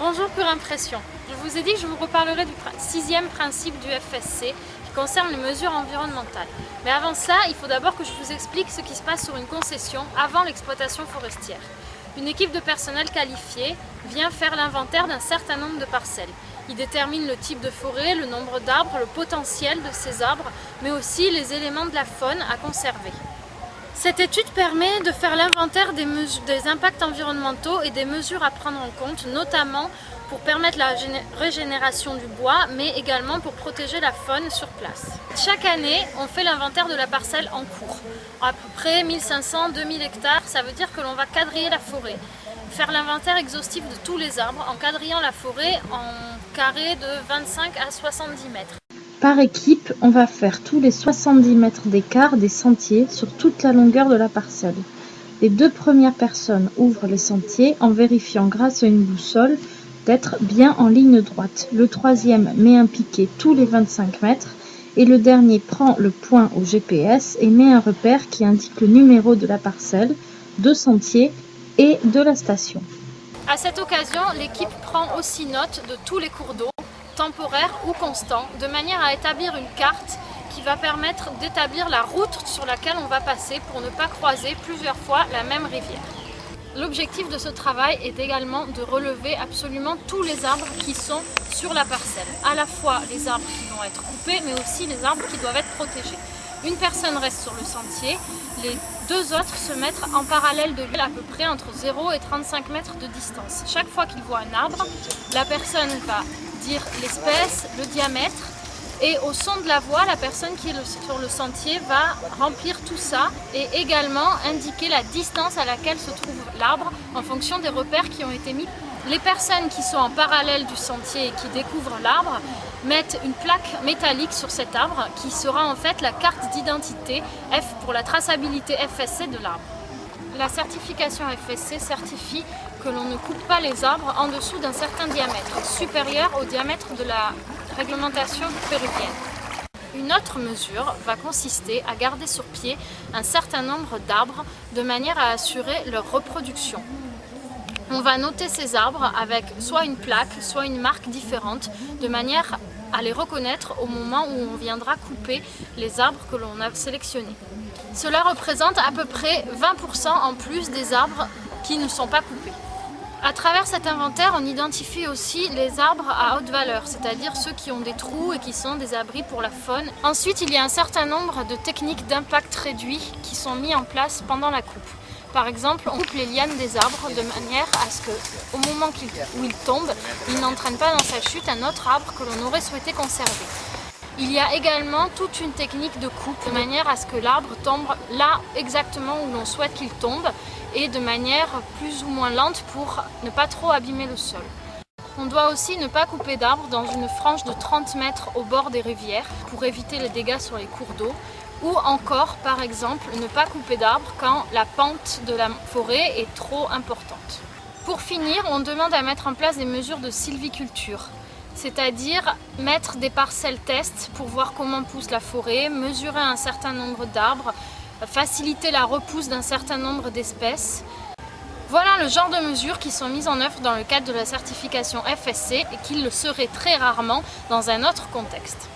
Bonjour Pure Impression. Je vous ai dit que je vous reparlerai du 6e principe du FSC qui concerne les mesures environnementales. Mais avant ça, il faut d'abord que je vous explique ce qui se passe sur une concession avant l'exploitation forestière. Une équipe de personnel qualifié vient faire l'inventaire d'un certain nombre de parcelles. Il détermine le type de forêt, le nombre d'arbres, le potentiel de ces arbres, mais aussi les éléments de la faune à conserver. Cette étude permet de faire l'inventaire des impacts environnementaux et des mesures à prendre en compte, notamment pour permettre la régénération du bois, mais également pour protéger la faune sur place. Chaque année, on fait l'inventaire de la parcelle en cours. À peu près 1500-2000 hectares, ça veut dire que l'on va quadriller la forêt. Faire l'inventaire exhaustif de tous les arbres en quadrillant la forêt en carré de 25 à 70 mètres. Par équipe, on va faire tous les 70 mètres d'écart des sentiers sur toute la longueur de la parcelle. Les 2 premières personnes ouvrent les sentiers en vérifiant grâce à une boussole d'être bien en ligne droite. Le 3e met un piquet tous les 25 mètres et le dernier prend le point au GPS et met un repère qui indique le numéro de la parcelle, de sentier et de la station. À cette occasion, l'équipe prend aussi note de tous les cours d'eau, temporaire ou constant, de manière à établir une carte qui va permettre d'établir la route sur laquelle on va passer pour ne pas croiser plusieurs fois la même rivière. L'objectif de ce travail est également de relever absolument tous les arbres qui sont sur la parcelle, à la fois les arbres qui vont être coupés, mais aussi les arbres qui doivent être protégés. Une personne reste sur le sentier, les 2 autres se mettent en parallèle de lui à peu près entre 0 et 35 mètres de distance. Chaque fois qu'il voit un arbre, la personne va dire l'espèce, le diamètre, et au son de la voix, la personne qui est sur le sentier va remplir tout ça et également indiquer la distance à laquelle se trouve l'arbre en fonction des repères qui ont été mis. Les personnes qui sont en parallèle du sentier et qui découvrent l'arbre mettent une plaque métallique sur cet arbre qui sera en fait la carte d'identité F pour la traçabilité FSC de l'arbre. La certification FSC certifie que l'on ne coupe pas les arbres en dessous d'un certain diamètre, supérieur au diamètre de la réglementation péruvienne. Une autre mesure va consister à garder sur pied un certain nombre d'arbres de manière à assurer leur reproduction. On va noter ces arbres avec soit une plaque, soit une marque différente, de manière à les reconnaître au moment où on viendra couper les arbres que l'on a sélectionnés. Cela représente à peu près 20% en plus des arbres qui ne sont pas coupés. À travers cet inventaire, on identifie aussi les arbres à haute valeur, c'est-à-dire ceux qui ont des trous et qui sont des abris pour la faune. Ensuite, il y a un certain nombre de techniques d'impact réduit qui sont mises en place pendant la coupe. Par exemple, on coupe les lianes des arbres de manière à ce qu'au moment où ils tombent, ils n'entraînent pas dans sa chute un autre arbre que l'on aurait souhaité conserver. Il y a également toute une technique de coupe de manière à ce que l'arbre tombe là exactement où l'on souhaite qu'il tombe et de manière plus ou moins lente pour ne pas trop abîmer le sol. On doit aussi ne pas couper d'arbres dans une frange de 30 mètres au bord des rivières pour éviter les dégâts sur les cours d'eau. Ou encore, par exemple, ne pas couper d'arbres quand la pente de la forêt est trop importante. Pour finir, on demande à mettre en place des mesures de sylviculture, c'est-à-dire mettre des parcelles tests pour voir comment pousse la forêt, mesurer un certain nombre d'arbres, faciliter la repousse d'un certain nombre d'espèces. Voilà le genre de mesures qui sont mises en œuvre dans le cadre de la certification FSC et qui le seraient très rarement dans un autre contexte.